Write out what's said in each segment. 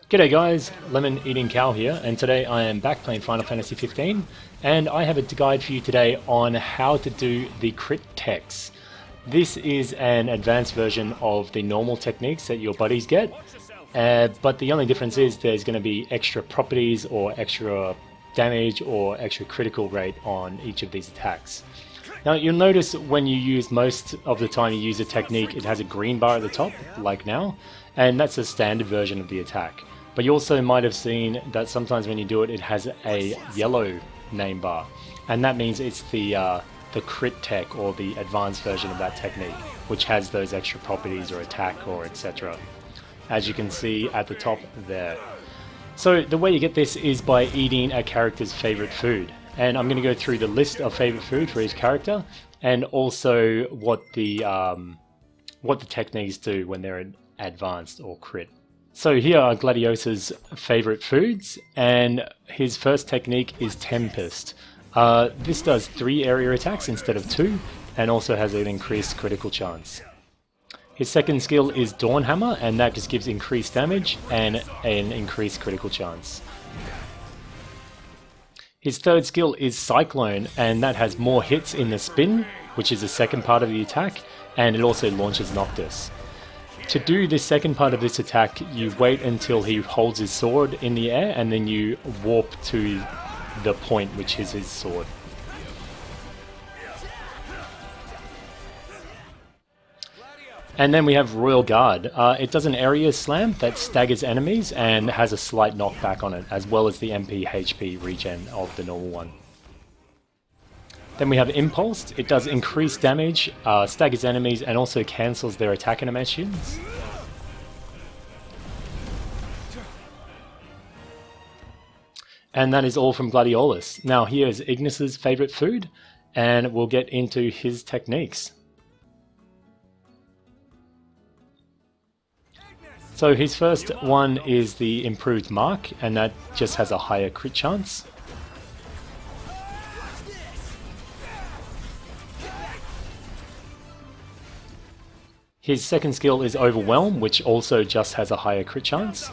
G'day guys, Lemon Eating Cow here, and today I am back playing Final Fantasy 15, and I have a guide for you today on how to do the crit techs. This is an advanced version of the normal techniques that your buddies get, but the only difference is there's going to be extra properties or extra damage or extra critical rate on each of these attacks. Now you'll notice when you use most of the time you use a technique, it has a green bar at the top, like now, and that's a standard version of the attack. But you also might have seen that sometimes when you do it, it has a yellow name bar, and that means it's the crit tech or the advanced version of that technique, which has those extra properties or attack or etc. As you can see at the top there. So the way you get this is by eating a character's favorite food, and I'm going to go through the list of favorite food for each character, and also what the techniques do when they're advanced or crit. So here are GLADI'S favorite foods, and his first technique is TEMPEST. This does 3 area attacks instead of 2, and also has an increased critical chance. His second skill is DAWNHAMMER, and that just gives increased damage and an increased critical chance. His third skill is CYCLONE, and that has more hits in the spin, which is the second part of the attack, and it also launches NOCTIS. To do the second part of this attack, you wait until he holds his sword in the air, and then you warp to the point which is his sword. And then we have Royal Guard. It does an area slam that staggers enemies and has a slight knockback on it, as well as the MP HP regen of the normal one. Then we have Impulse. It does increased damage, staggers enemies, and also cancels their attack animations. And that is all from GLADI'S. Now here is Ignis's favorite food, and we'll get into his techniques. So his first one is the improved mark, and that just has a higher crit chance. His second skill is Overwhelm, which also just has a higher crit chance.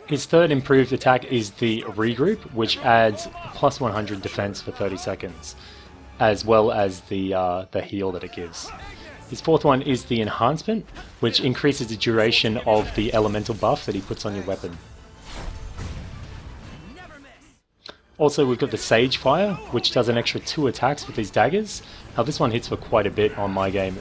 His third improved attack is the Regroup, which adds plus 100 defense for 30 seconds, as well as the heal that it gives. His fourth one is the Enhancement, which increases the duration of the elemental buff that he puts on your weapon. Also, we've got the Sage Fire, which does an extra 2 attacks with his daggers. Now this one hits for quite a bit on my game.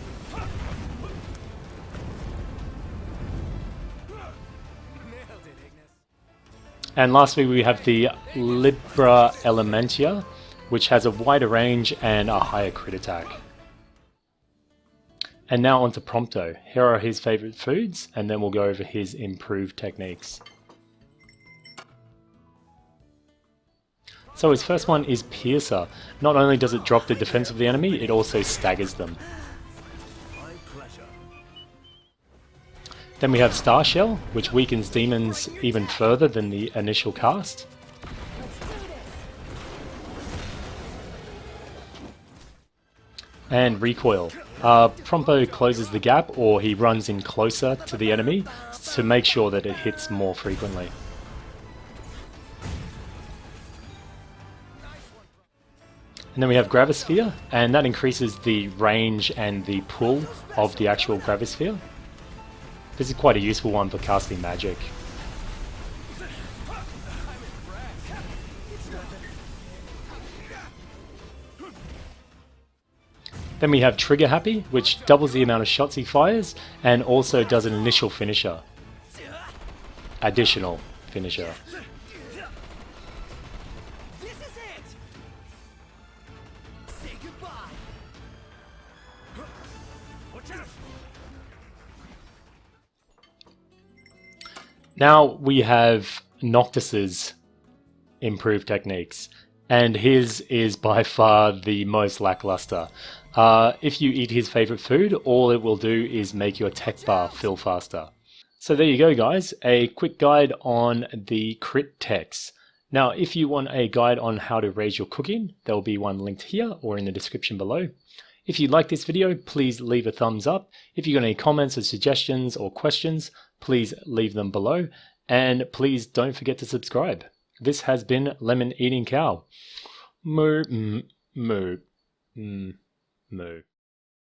And lastly, we have the LIBRA ELEMENTIA, which has a wider range and a higher crit attack. And now on to PROMPTO. Here are his favorite foods, and then we'll go over his improved techniques. So his first one is Piercer. Not only does it drop the defense of the enemy, it also staggers them. Then we have STARSHELL, which weakens demons even further than the initial cast. And RECOIL. PROMPTO closes the gap, or he runs in closer to the enemy to make sure that it hits more frequently. And then we have GRAVISPEHERE, and that increases the range and the pull of the actual Gravisphere. This is quite a useful one for casting magic. Then we have Trigger Happy, which doubles the amount of shots he fires, and also does an initial finisher. Additional finisher. Now we have NOCTIS's improved techniques, and his is by far the most lackluster. If you eat his favorite food, all it will do is make your tech bar fill faster. So there you go guys, a quick guide on the crit techs. Now, if you want a guide on how to raise your cooking, there will be one linked here or in the description below. If you like this video, please leave a thumbs up. If you've got any comments or suggestions or questions, please leave them below. And please don't forget to subscribe. This has been Lemon Eating Cow. Moo, moo, moo.